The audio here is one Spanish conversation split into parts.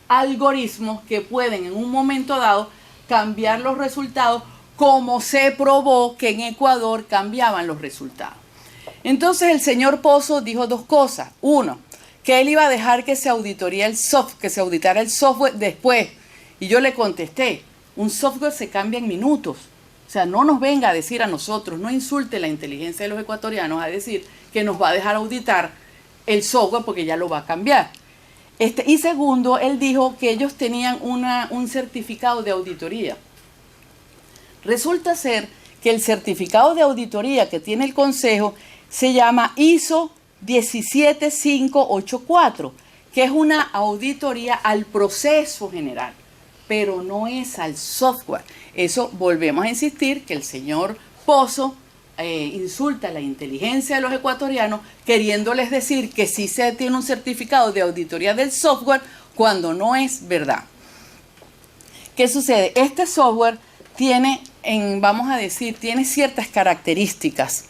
algoritmos que pueden en un momento dado cambiar los resultados, como se probó que en Ecuador cambiaban los resultados. Entonces el señor Pozo dijo dos cosas. Uno, que él iba a dejar que se auditara el software después. Y yo le contesté, un software se cambia en minutos. O sea, no nos venga a decir a nosotros, no insulte la inteligencia de los ecuatorianos a decir que nos va a dejar auditar el software porque ya lo va a cambiar. Y segundo, él dijo que ellos tenían un certificado de auditoría. Resulta ser que el certificado de auditoría que tiene el Consejo se llama ISO 17584, que es una auditoría al proceso general, pero no es al software. Eso volvemos a insistir que el señor Pozo insulta la inteligencia de los ecuatorianos queriéndoles decir que sí se tiene un certificado de auditoría del software cuando no es verdad. ¿Qué sucede? Este software tiene, vamos a decir, tiene ciertas características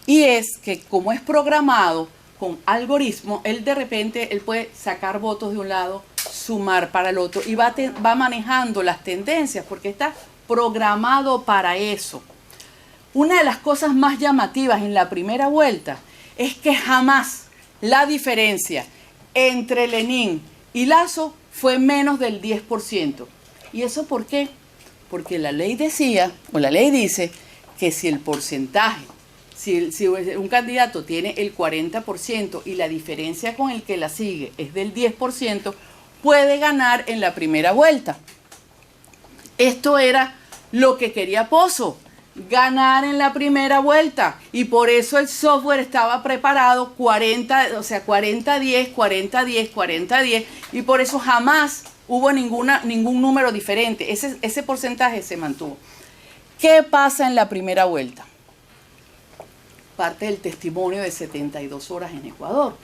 y es que como es programado con algoritmos, él de repente puede sacar votos de un lado, sumar para el otro y va manejando las tendencias porque está programado para eso. Una de las cosas más llamativas en la primera vuelta es que jamás la diferencia entre Lenin y Lasso fue menos del 10%. ¿Y eso por qué? Porque la ley decía, o la ley dice, que si el porcentaje, si un candidato tiene el 40% y la diferencia con el que la sigue es del 10%, puede ganar en la primera vuelta. Esto era lo que quería Pozo, ganar en la primera vuelta, y por eso el software estaba preparado 40-10, 40-10, 40-10, y por eso jamás hubo ningún número diferente. Ese porcentaje se mantuvo. ¿Qué pasa en la primera vuelta? Parte del testimonio de 72 horas en Ecuador.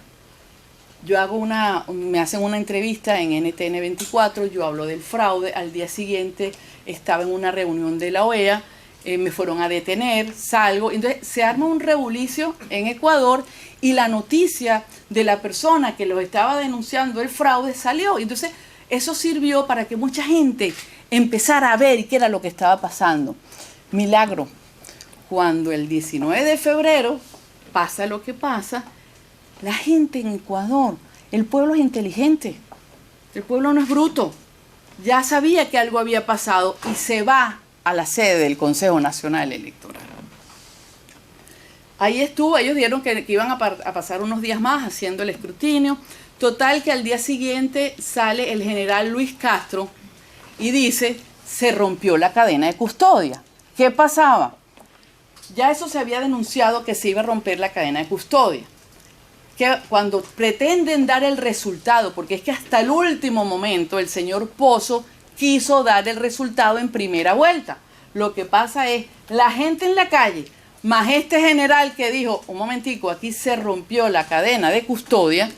Me hacen una entrevista en NTN 24, yo hablo del fraude, al día siguiente estaba en una reunión de la OEA, me fueron a detener, salgo, entonces se arma un rebulicio en Ecuador y la noticia de la persona que los estaba denunciando el fraude salió. Entonces eso sirvió para que mucha gente empezara a ver qué era lo que estaba pasando. Milagro, cuando el 19 de febrero pasa lo que pasa, la gente en Ecuador, el pueblo es inteligente, el pueblo no es bruto, ya sabía que algo había pasado y se va a la sede del Consejo Nacional Electoral. Ahí estuvo, ellos dijeron que iban a pasar unos días más haciendo el escrutinio. Total que al día siguiente sale el general Luis Castro y dice, se rompió la cadena de custodia. ¿Qué pasaba? Ya eso se había denunciado que se iba a romper la cadena de custodia. Que cuando pretenden dar el resultado, porque es que hasta el último momento el señor Pozo quiso dar el resultado en primera vuelta. Lo que pasa es, la gente en la calle, más este general que dijo, un momentico, aquí se rompió la cadena de custodia,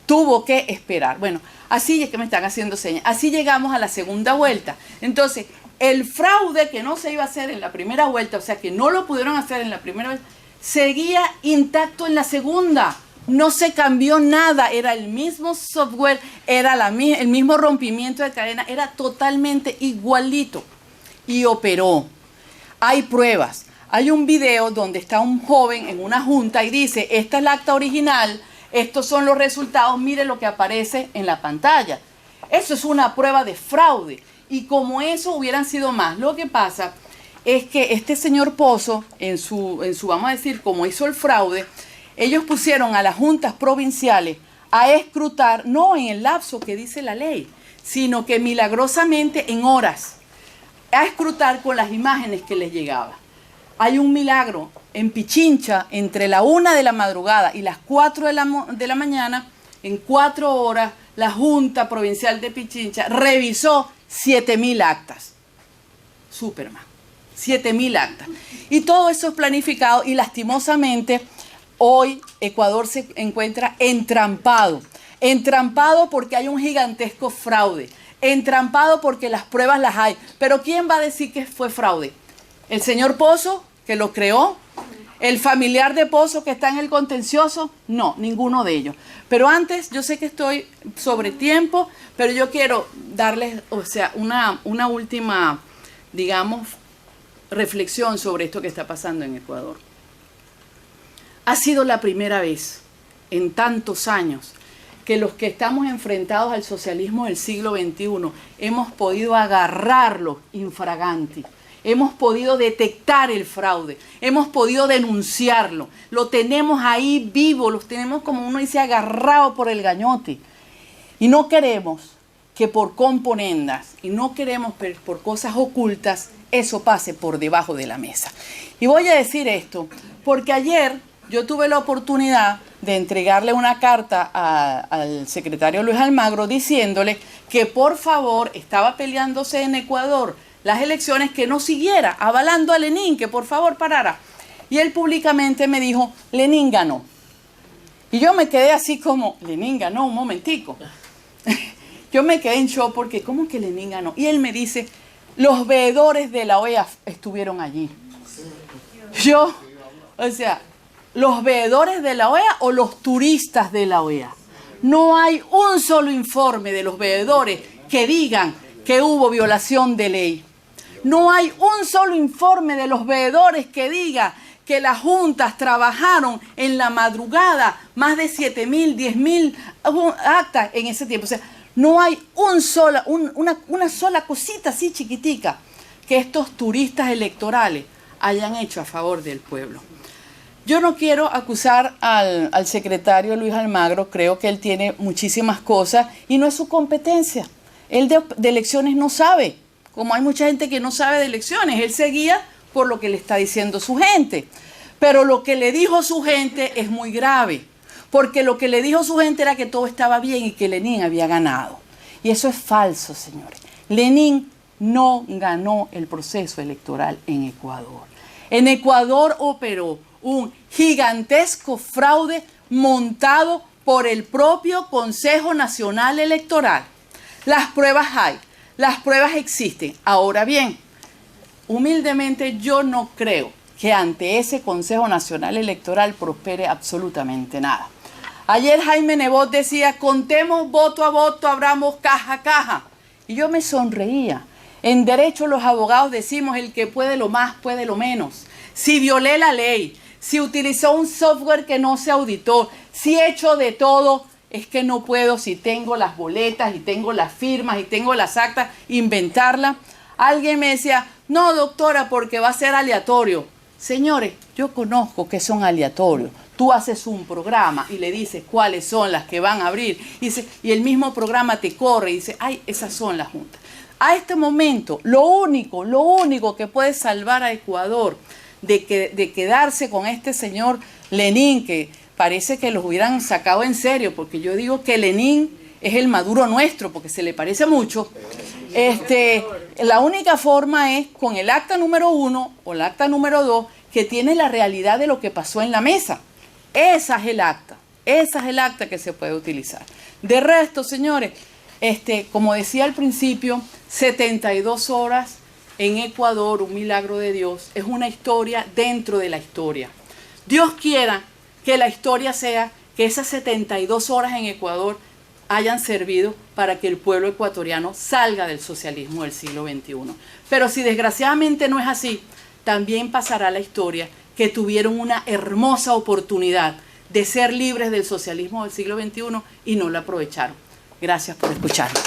tuvo que esperar. Bueno, así es que me están haciendo señas. Así llegamos a la segunda vuelta. Entonces, el fraude que no se iba a hacer en la primera vuelta, o sea, que no lo pudieron hacer en la primera vuelta, seguía intacto en la segunda. No se cambió nada, era el mismo software, era el mismo rompimiento de cadena, era totalmente igualito. Y operó. Hay pruebas. Hay un video donde está un joven en una junta y dice, esta es la acta original, estos son los resultados, mire lo que aparece en la pantalla. Eso es una prueba de fraude. Y como eso hubieran sido más, lo que pasa es que este señor Pozo, en su vamos a decir, como hizo el fraude, ellos pusieron a las juntas provinciales a escrutar, no en el lapso que dice la ley, sino que milagrosamente en horas, a escrutar con las imágenes que les llegaban. Hay un milagro, en Pichincha, entre la 1 de la madrugada y las 4 de la mañana, en 4 horas, la Junta Provincial de Pichincha revisó 7.000 actas. Superman, 7.000 actas. Y todo eso es planificado y lastimosamente hoy Ecuador se encuentra entrampado. Entrampado porque hay un gigantesco fraude. Entrampado porque las pruebas las hay. Pero ¿quién va a decir que fue fraude? ¿El señor Pozo, que lo creó? ¿El familiar de Pozo que está en el contencioso? No, ninguno de ellos. Pero antes, yo sé que estoy sobre tiempo, pero yo quiero darles, una última, digamos, reflexión sobre esto que está pasando en Ecuador. Ha sido la primera vez en tantos años que los que estamos enfrentados al socialismo del siglo XXI hemos podido agarrarlo infraganti. Hemos podido detectar el fraude, hemos podido denunciarlo, lo tenemos ahí vivo, los tenemos, como uno dice, agarrado por el gañote. Y no queremos que por componendas y no queremos por cosas ocultas eso pase por debajo de la mesa. Y voy a decir esto porque ayer yo tuve la oportunidad de entregarle una carta al secretario Luis Almagro diciéndole que por favor estaba peleándose en Ecuador las elecciones, que no siguiera, avalando a Lenin, que por favor parara. Y él públicamente me dijo, Lenin ganó. Y yo me quedé así como, Lenin ganó, un momentico. Yo me quedé en shock porque, ¿cómo que Lenin ganó? Y él me dice, los veedores de la OEA estuvieron allí. ¿Los veedores de la OEA o los turistas de la OEA? No hay un solo informe de los veedores que digan que hubo violación de ley. No hay un solo informe de los veedores que diga que las juntas trabajaron en la madrugada más de 7.000, 10.000 actas en ese tiempo. O sea, no hay una sola cosita así chiquitica que estos turistas electorales hayan hecho a favor del pueblo. Yo no quiero acusar al secretario Luis Almagro, creo que él tiene muchísimas cosas y no es su competencia. Él de elecciones no sabe, como hay mucha gente que no sabe de elecciones, él se guía por lo que le está diciendo su gente. Pero lo que le dijo su gente es muy grave, porque lo que le dijo su gente era que todo estaba bien y que Lenin había ganado. Y eso es falso, señores. Lenin no ganó el proceso electoral en Ecuador. En Ecuador operó un gigantesco fraude montado por el propio Consejo Nacional Electoral. Las pruebas hay, las pruebas existen. Ahora bien, humildemente yo no creo que ante ese Consejo Nacional Electoral prospere absolutamente nada. Ayer Jaime Nebot decía, contemos voto a voto, abramos caja a caja. Y yo me sonreía. En derecho los abogados decimos, el que puede lo más, puede lo menos. Si violé la ley, si utilizó un software que no se auditó, si he hecho de todo, es que no puedo, si tengo las boletas y tengo las firmas y tengo las actas, inventarla. Alguien me decía, no doctora, porque va a ser aleatorio. Señores, yo conozco que son aleatorios. Tú haces un programa y le dices cuáles son las que van a abrir y el mismo programa te corre y dice, ay, esas son las juntas. A este momento, lo único que puede salvar a Ecuador de quedarse con este señor Lenin, que parece que los hubieran sacado en serio, porque yo digo que Lenin es el Maduro nuestro, porque se le parece mucho. La única forma es con el acta número 1 o el acta número 2, que tiene la realidad de lo que pasó en la mesa. Esa es el acta que se puede utilizar. De resto, señores, como decía al principio, 72 horas en Ecuador, un milagro de Dios, es una historia dentro de la historia. Dios quiera que la historia sea que esas 72 horas en Ecuador hayan servido para que el pueblo ecuatoriano salga del socialismo del siglo XXI. Pero si desgraciadamente no es así, también pasará la historia que tuvieron una hermosa oportunidad de ser libres del socialismo del siglo XXI y no la aprovecharon. Gracias por escucharme.